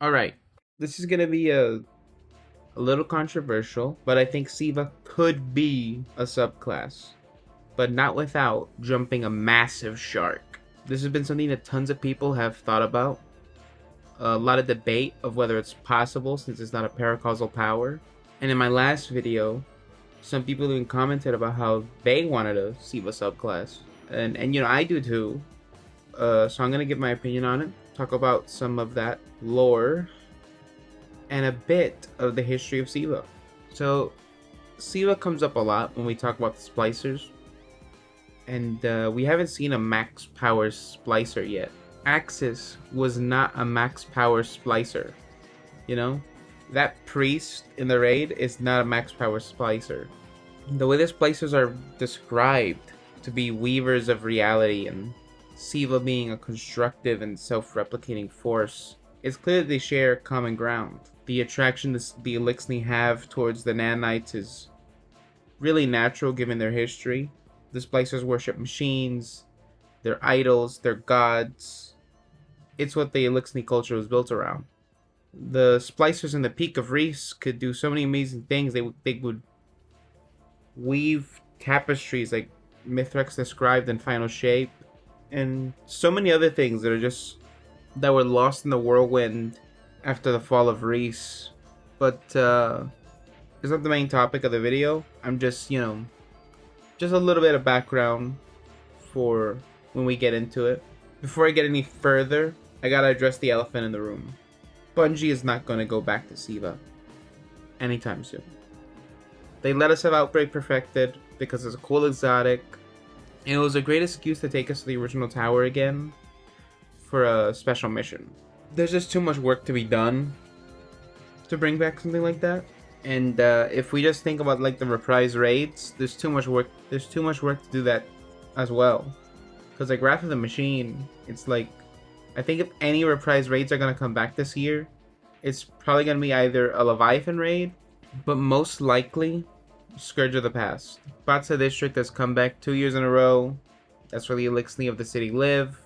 Alright, this is gonna be a little controversial, but I think Siva could be a subclass, but not without jumping a massive shark. This has been something that tons of people have thought about. A lot of debate of whether it's possible since it's not a paracausal power. And in my last video, some people even commented about how they wanted a Siva subclass. And you know, I do too. So I'm gonna give my opinion on it, talk about some of that lore, and a bit of the history of Siva. So, Siva comes up a lot when we talk about the Splicers, and we haven't seen a max power Splicer yet. Axis was not a max power Splicer, you know? That priest in the raid is not a max power Splicer. The way the Splicers are described to be weavers of reality and Siva being a constructive and self-replicating force, it's clear that they share common ground. The attraction the Elixni have towards the nanites is really natural given their history. The Splicers worship machines, their idols, their gods. It's what the Elixni culture was built around. The Splicers in the peak of Reese could do so many amazing things. They would weave tapestries like Mithrax described in Final Shape, and so many other things that were lost in the whirlwind after the fall of Reese. But it's not the main topic of the video. I'm just, just a little bit of background for when we get into it. Before I get any further, I gotta address the elephant in the room. Bungie is not gonna go back to Siva anytime soon. They let us have Outbreak perfected because it's a cool exotic, and it was a great excuse to take us to the original tower again for a special mission. There's just too much work to be done to bring back something like that. And if we just think about like the reprise raids, there's too much work to do that as well. Because like Wrath of the Machine, it's like, I think if any reprise raids are going to come back this year, it's probably going to be either a Leviathan raid, but most likely Scourge of the Past. Batsa District has come back 2 years in a row. That's where the Elixni of the city live.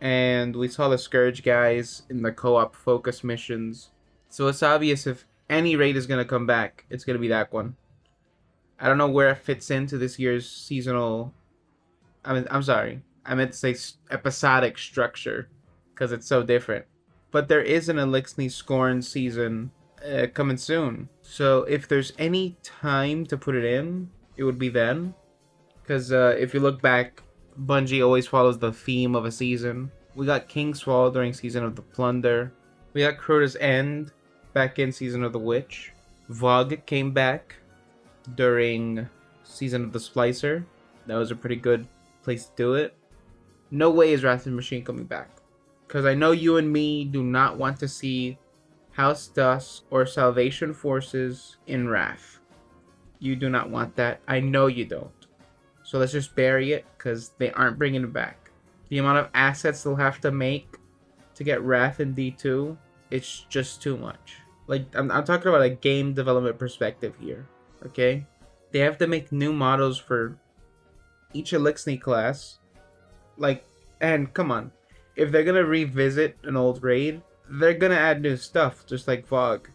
And we saw the Scourge guys in the co-op focus missions. So it's obvious if any raid is going to come back, it's going to be that one. I don't know where it fits into this year's seasonal... I'm sorry. I meant to say episodic structure, because it's so different. But there is an Elixni Scorn season coming soon. So if there's any time to put it in, it would be then. Because if you look back, Bungie always follows the theme of a season. We got Kingsfall during Season of the Plunder. We got Crota's End back in Season of the Witch. Vogue came back during Season of the Splicer. That was a pretty good place to do it. No way is Wrath of the Machine coming back. Because I know you and me do not want to see House Dusk or Salvation Forces in Wrath. You do not want that. I know you don't. So let's just bury it, because they aren't bringing it back. The amount of assets they'll have to make to get Wrath in D2, it's just too much. Like, I'm talking about a game development perspective here, okay? They have to make new models for each Elixni class. Like, and come on. If they're gonna revisit an old raid, they're gonna add new stuff, just like Vogue.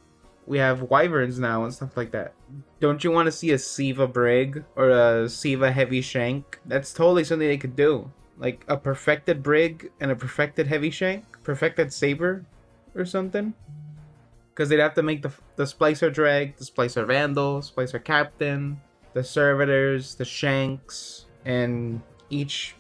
We have wyverns now and stuff like that. Don't you want to see a Siva Brig or a Siva Heavy Shank? That's totally something they could do. Like a perfected Brig and a perfected Heavy Shank? Perfected Saber or something? Because they'd have to make the Splicer Drag, the Splicer Vandal, Splicer Captain, the Servitors, the Shanks, and each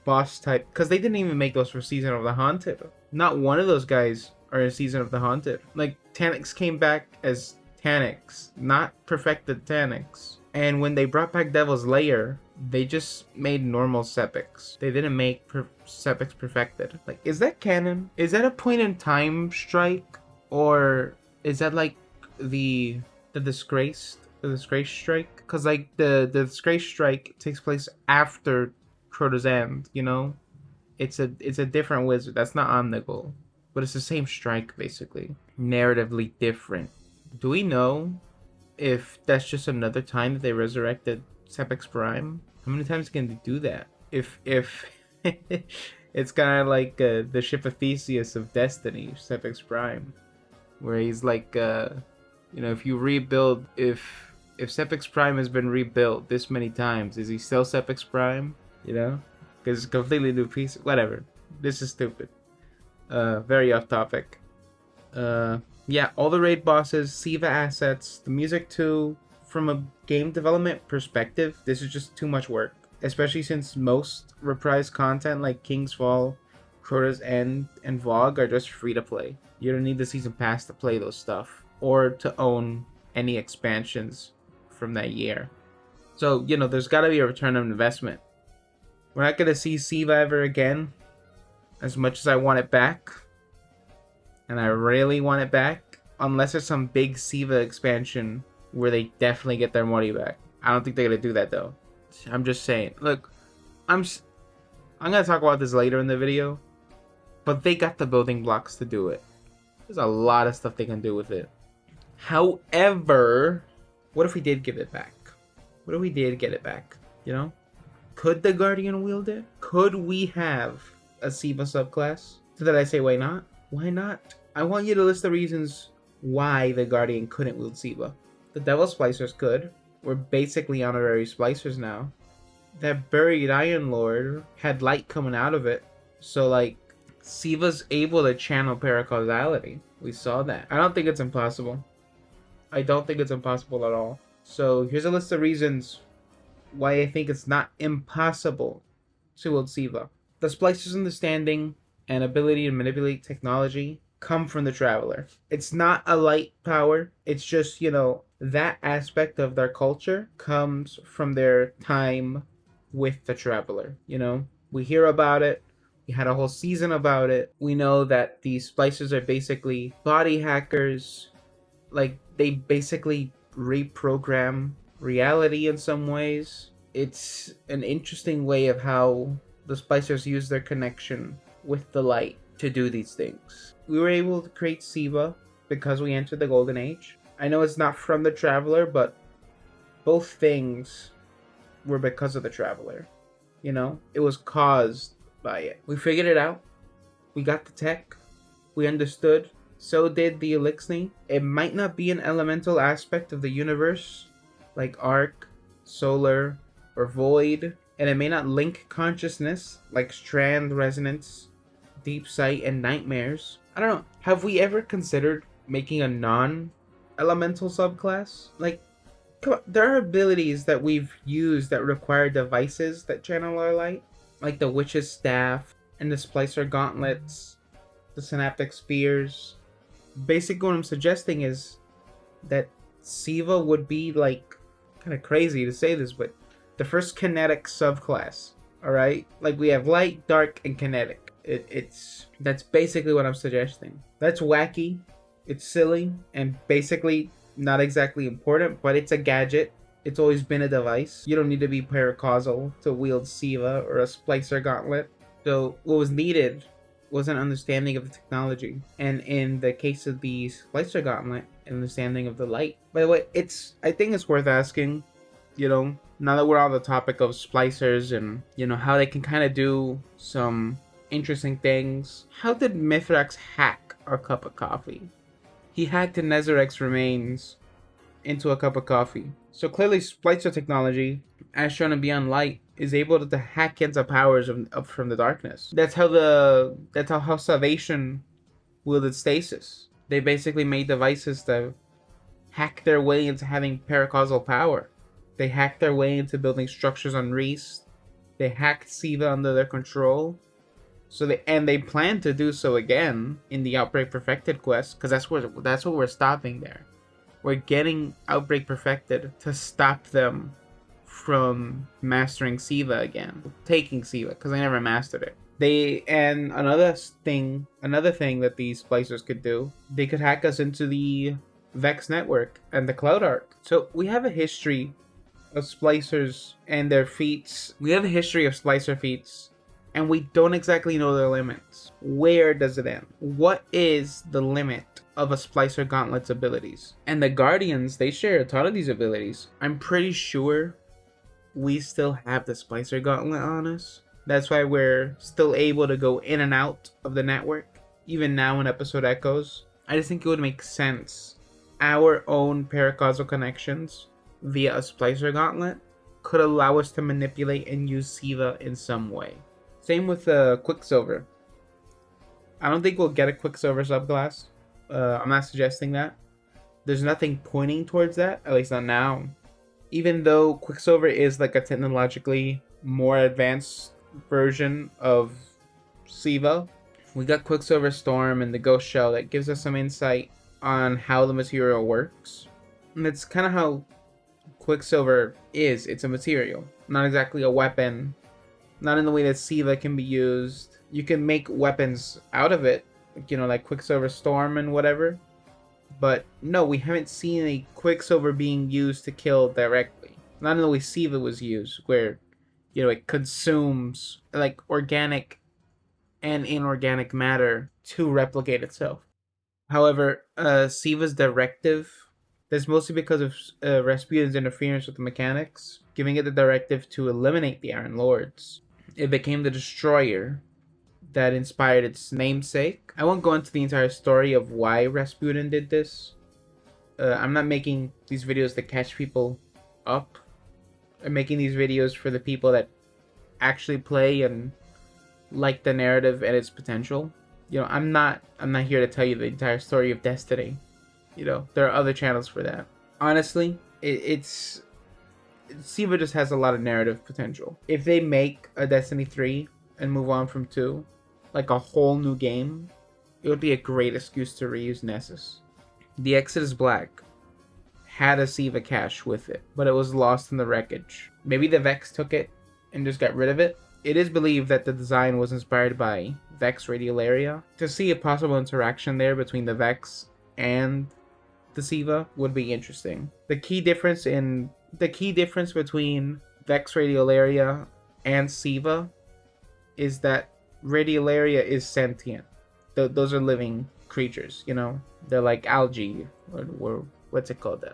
boss type. Because they didn't even make those for Season of the Haunted. Not one of those guys are in Season of the Haunted. Like, Taniks came back as Taniks, not perfected Taniks. And when they brought back Devil's Lair, they just made normal Sepiks. They didn't make Sepiks perfected. Like, is that canon? Is that a point in time strike? Or is that like the disgrace strike? Because like the disgrace strike takes place after Crota's End, you know? It's a different wizard. That's not Omnigul. But it's the same strike, basically. Narratively different. Do we know if that's just another time that they resurrected Sepix Prime? How many times can they do that? If It's kind of like the ship of Theseus of Destiny, Sepix Prime, where he's like, if you rebuild, if Sepix Prime has been rebuilt this many times, is he still Sepix Prime? Because it's a completely new piece. Whatever. This is stupid. Very off topic. Yeah, all the raid bosses, Siva assets, the music too. From a game development perspective, this is just too much work. Especially since most reprised content like King's Fall, Crota's End, and Vogue are just free to play. You don't need the season pass to play those stuff, or to own any expansions from that year. So, there's gotta be a return on investment. We're not gonna see Siva ever again, as much as I want it back. And I really want it back, unless there's some big Siva expansion where they definitely get their money back. I don't think they're gonna do that though. I'm just saying. Look, I'm gonna talk about this later in the video, but they got the building blocks to do it. There's a lot of stuff they can do with it. However, what if we did give it back? What if we did get it back? Could the Guardian wield it? Could we have a Siva subclass? So that I say, why not? Why not? I want you to list the reasons why the Guardian couldn't wield Siva. The Devil Splicers could. We're basically honorary Splicers now. That Buried Iron Lord had light coming out of it. So, Siva's able to channel paracausality. We saw that. I don't think it's impossible. I don't think it's impossible at all. So, here's a list of reasons why I think it's not impossible to wield Siva. The Splicer's understanding and ability to manipulate technology come from the Traveler. It's not a light power. It's just, that aspect of their culture comes from their time with the Traveler. We hear about it. We had a whole season about it. We know that these Splicers are basically body hackers. They basically reprogram reality in some ways. It's an interesting way of how the Splicers use their connection with the light to do these things. We were able to create Siva because we entered the Golden Age. I know it's not from the Traveler, but both things were because of the Traveler. It was caused by it. We figured it out. We got the tech. We understood. So did the Elixir. It might not be an elemental aspect of the universe, like Arc, Solar, or Void, and it may not link consciousness, like Strand, Resonance, Deep Sight, and Nightmares. I don't know. Have we ever considered making a non-elemental subclass? Come on, there are abilities that we've used that require devices that channel our light, like the Witch's Staff, and the Splicer Gauntlets, the Synaptic Spears. Basically, what I'm suggesting is that Siva would be, kind of crazy to say this, but the first kinetic subclass, alright? We have light, dark, and kinetic. That's basically what I'm suggesting. That's wacky, it's silly, and basically not exactly important, but it's a gadget. It's always been a device. You don't need to be paracausal to wield Siva or a Splicer Gauntlet. So what was needed was an understanding of the technology, and in the case of the Splicer Gauntlet, an understanding of the light. By the way, I think it's worth asking, now that we're on the topic of Splicers and, how they can kind of do some interesting things. How did Mithrax hack our cup of coffee? He hacked the Nezarex's remains into a cup of coffee. So clearly Splicer technology, as shown in Beyond Light, is able to hack into powers up from the darkness. That's how Salvation wielded stasis. They basically made devices to hack their way into having paracausal power. They hacked their way into building structures on Reese. They hacked Siva under their control. They plan to do so again in the Outbreak Perfected quest, because that's what we're stopping there. We're getting Outbreak Perfected to stop them from mastering Siva again, taking Siva, because they never mastered it. Another thing that these Splicers could do, they could hack us into the Vex network and the Cloud Arc. So we have a history of Splicers and their feats. We have a history of Splicer feats, and we don't exactly know their limits. Where does it end? What is the limit of a Splicer Gauntlet's abilities? And the Guardians, they share a ton of these abilities. I'm pretty sure we still have the Splicer Gauntlet on us. That's why we're still able to go in and out of the network, even now in episode echoes. I just think it would make sense. Our own paracausal connections via a Splicer gauntlet could allow us to manipulate and use Siva in some way. Same with Quicksilver. I don't think we'll get a Quicksilver subclass. I'm not suggesting that. There's nothing pointing towards that, at least not now. Even though Quicksilver is like a technologically more advanced version of Siva, we got Quicksilver Storm and the Ghost Shell that gives us some insight on how the material works. And it's kind of how Quicksilver is. It's a material, not exactly a weapon. Not in the way that Siva can be used. You can make weapons out of it, you know, like Quicksilver Storm and whatever. But no, we haven't seen a Quicksilver being used to kill directly. Not in the way Siva was used, where, you know, it consumes like organic and inorganic matter to replicate itself. However, Siva's directive, that's mostly because of Rasputin's interference with the mechanics, giving it the directive to eliminate the Iron Lords. It became the destroyer that inspired its namesake. I won't go into the entire story of why Rasputin did this. I'm not making these videos to catch people up. I'm making these videos for the people that actually play and like the narrative and its potential. You know, I'm not here to tell you the entire story of Destiny. You know, there are other channels for that. Honestly, it's Siva just has a lot of narrative potential. If they make a Destiny 3 and move on from 2, like a whole new game, it would be a great excuse to reuse Nessus. The Exodus Black had a Siva cache with it, but it was lost in the wreckage. Maybe the Vex took it and just got rid of it. It is believed that the design was inspired by Vex Radiolaria. To see a possible interaction there between the Vex and the Siva would be interesting. The key difference between Vex Radiolaria and Siva is that Radiolaria is sentient. Those are living creatures, you know? They're like algae, or what's it called?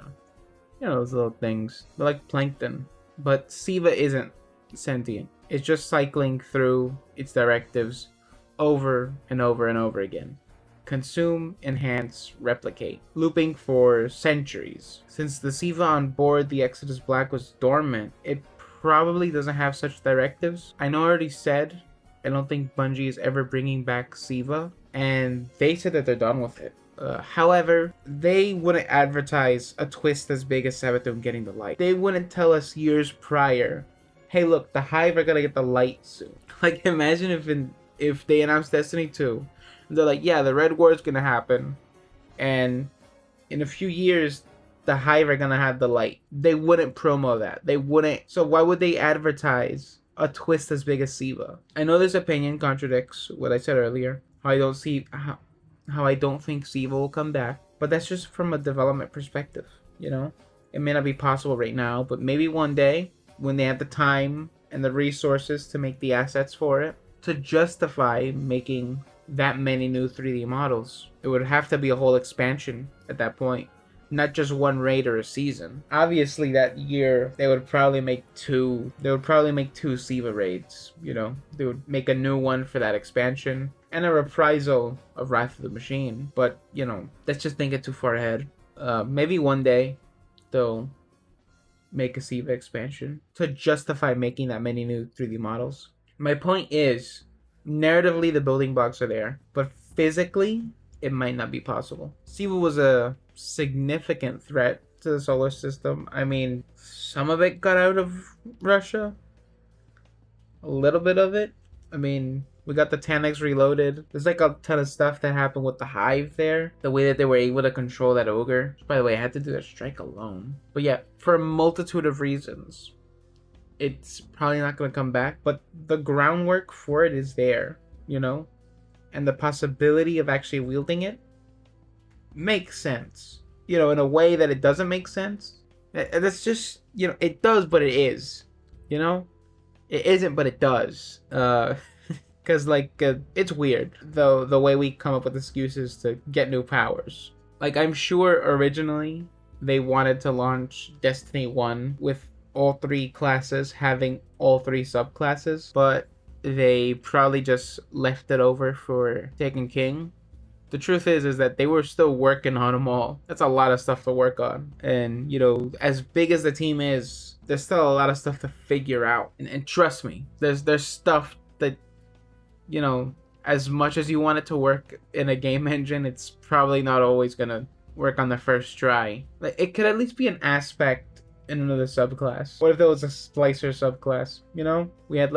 You know, those little things. They're like plankton. But Siva isn't sentient. It's just cycling through its directives over and over and over again. Consume, enhance, replicate, looping for centuries. Since the Siva on board the Exodus Black was dormant, it probably doesn't have such directives. I know I already said I don't think Bungie is ever bringing back Siva, and they said that they're done with it. However, they wouldn't advertise a twist as big as Sabathun getting the light. They wouldn't tell us years prior, hey look, the Hive are gonna get the light soon. Like, imagine if they announced Destiny 2, they're like, yeah, the Red War is gonna happen, and in a few years, the Hive are gonna have the light. They wouldn't promo that. They wouldn't. So why would they advertise a twist as big as Siva? I know this opinion contradicts what I said earlier. How I don't think Siva will come back, but that's just from a development perspective. You know, it may not be possible right now, but maybe one day when they have the time and the resources to make the assets for it, to justify making that many new 3D models, it would have to be a whole expansion at that point, not just one raid or a season. Obviously that year they would probably make two Siva raids, you know. They would make a new one for that expansion and a reprisal of Wrath of the Machine, but you know, that's just thinking too far ahead. Maybe one day they'll make a Siva expansion to justify making that many new 3D models. My point is, narratively the building blocks are there, but physically it might not be possible. Siva was a significant threat to the solar system. I mean, some of it got out of Russia, a little bit of it. I mean, we got the 10x reloaded. There's like a ton of stuff that happened with the Hive there. The way that they were able to control that ogre. By the way, I had to do that strike alone. But yeah, for a multitude of reasons, it's probably not going to come back. But the groundwork for it is there, you know? And the possibility of actually wielding it makes sense. You know, in a way that it doesn't make sense. That's just, you know, it does, but it is. You know? It isn't, but it does. Because, like, it's weird, though, the way we come up with excuses to get new powers. Like, I'm sure originally they wanted to launch Destiny 1 with all 3 classes having all 3 subclasses, but they probably just left it over for Taken King. The truth is that they were still working on them all. That's a lot of stuff to work on. And, as big as the team is, there's still a lot of stuff to figure out. And trust me, there's stuff that, as much as you want it to work in a game engine, it's probably not always going to work on the first try. Like, it could at least be an aspect in another subclass. What if there was a Splicer subclass? We had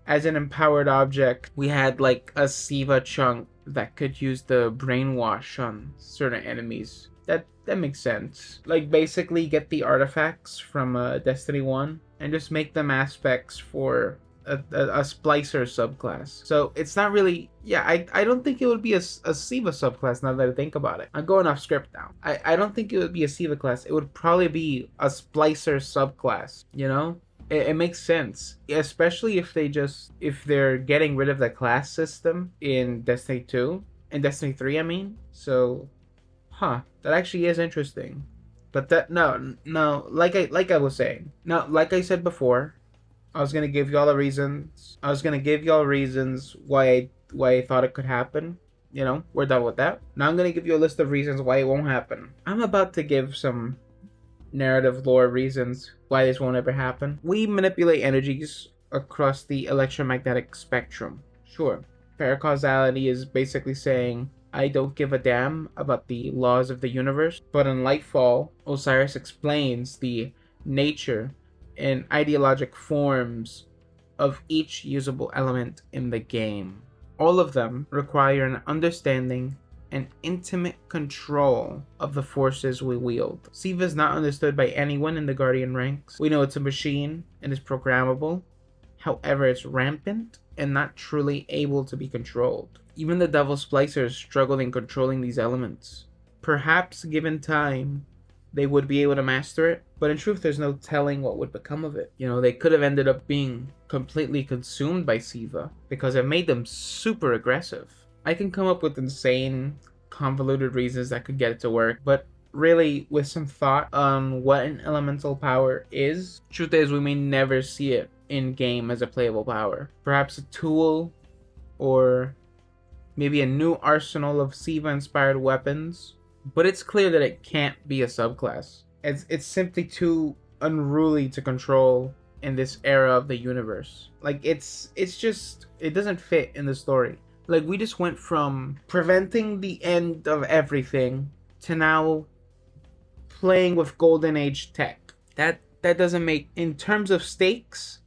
as an empowered object, we had a Siva chunk that could use the brainwash on certain enemies. That makes sense. Basically get the artifacts from Destiny 1 and just make them aspects for a Splicer subclass. So it's not really... Yeah, I don't think it would be a Siva subclass now that I think about it. I'm going off script now. I don't think it would be a Siva class. It would probably be a Splicer subclass, It makes sense, especially if they're getting rid of the class system in Destiny 2, in Destiny 3, I mean. So, that actually is interesting. But like I was saying, like I said before, I was gonna give y'all reasons why I thought it could happen. We're done with that. Now I'm gonna give you a list of reasons why it won't happen. I'm about to give some narrative lore reasons why this won't ever happen. We manipulate energies across the electromagnetic spectrum. Sure, paracausality is basically saying I don't give a damn about the laws of the universe, but in Lightfall, Osiris explains the nature and ideologic forms of each usable element in the game. All of them require an understanding and intimate control of the forces we wield. Siva is not understood by anyone in the Guardian ranks. We know it's a machine and is programmable. However, it's rampant and not truly able to be controlled. Even the Devil Splicers struggled in controlling these elements. Perhaps given time, they would be able to master it, but in truth, there's no telling what would become of it. They could have ended up being completely consumed by Siva because it made them super aggressive. I can come up with insane, convoluted reasons that could get it to work, but really, with some thought on what an elemental power is, truth is we may never see it in-game as a playable power. Perhaps a tool, or maybe a new arsenal of Siva-inspired weapons, but it's clear that it can't be a subclass. It's simply too unruly to control in this era of the universe. It doesn't fit in the story. We just went from preventing the end of everything to now playing with Golden Age tech. That doesn't make... In terms of stakes,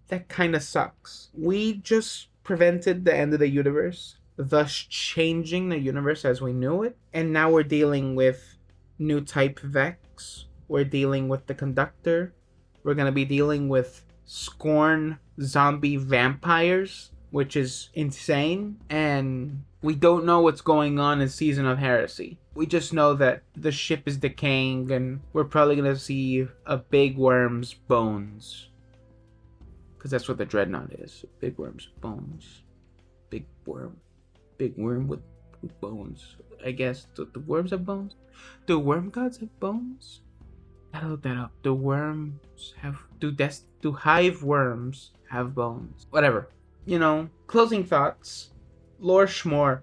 that kind of sucks. We just prevented the end of the universe, thus changing the universe as we knew it. And now we're dealing with new type Vex. We're dealing with the Conductor. We're going to be dealing with Scorn zombie vampires, which is insane. And we don't know what's going on in Season of Heresy. We just know that the ship is decaying and we're probably going to see a big worm's bones. Because that's what the Dreadnought is. Big worm's bones. Big worm with bones. I guess. Do the worms have bones? Do worm gods have bones? Gotta look that up. Do hive worms have bones? Whatever. Closing thoughts. Lore schmore.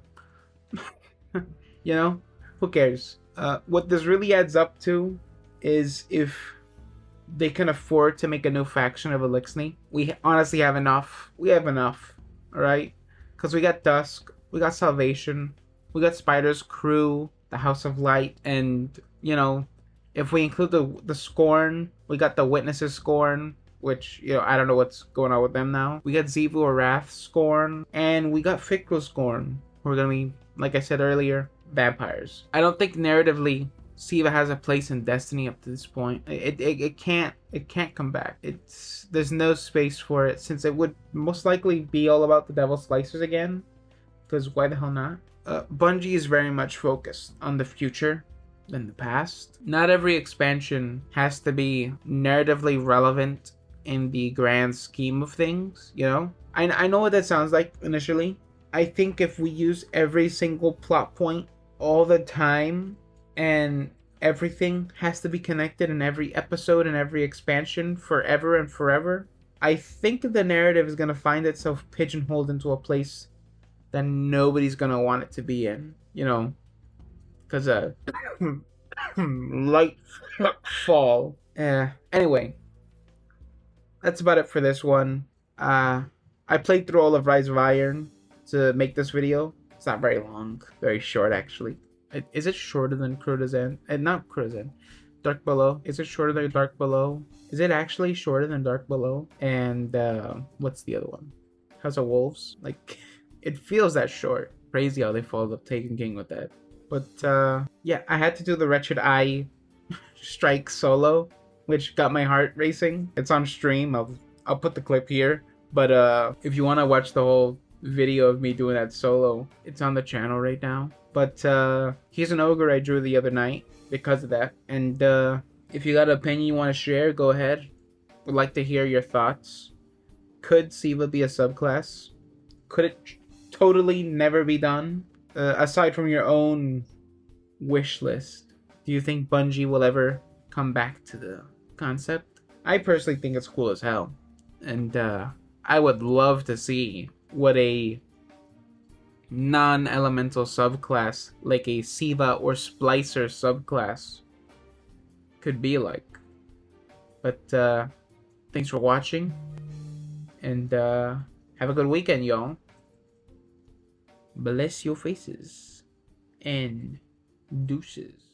Who cares? What this really adds up to is if they can afford to make a new faction of Elixni. We honestly have enough. We have enough. Alright? Because we got Dusk. We got Salvation. We got Spider's Crew. The House of Light. And, if we include the Scorn, we got the Witnesses Scorn, which, I don't know what's going on with them now. We got Xivu or Wrath Scorn, and we got Fikro Scorn, who are going to be, like I said earlier, vampires. I don't think narratively Siva has a place in Destiny up to this point. It can't come back. There's no space for it, since it would most likely be all about the Devil Splicers again, because why the hell not? Bungie is very much focused on the future than the past. Not every expansion has to be narratively relevant in the grand scheme of things, I know what that sounds like initially. I think if we use every single plot point all the time and everything has to be connected in every episode and every expansion forever and forever, I think the narrative is gonna find itself pigeonholed into a place that nobody's gonna want it to be in. You know, because light fall. Anyway, that's about it for this one. I played through all of Rise of Iron to make this video. It's not very long, very short actually. Is it shorter than Crudazan? Not Crudazan. Dark Below. Is it shorter than Dark Below? Is it actually shorter than Dark Below? And what's the other one? House of Wolves. Like, it feels that short. Crazy how they followed up Taken King with that. But yeah, I had to do the Wretched Eye strike solo, which got my heart racing. It's on stream. I'll put the clip here. But if you want to watch the whole video of me doing that solo, it's on the channel right now. But here's an ogre I drew the other night because of that. And if you got an opinion you want to share, go ahead. Would like to hear your thoughts. Could Siva be a subclass? Could it totally never be done? Aside from your own wish list, do you think Bungie will ever come back to the concept? I personally think it's cool as hell. And I would love to see what a non-elemental subclass like a Siva or Splicer subclass could be like. But thanks for watching, and have a good weekend, y'all. Bless your faces and deuces.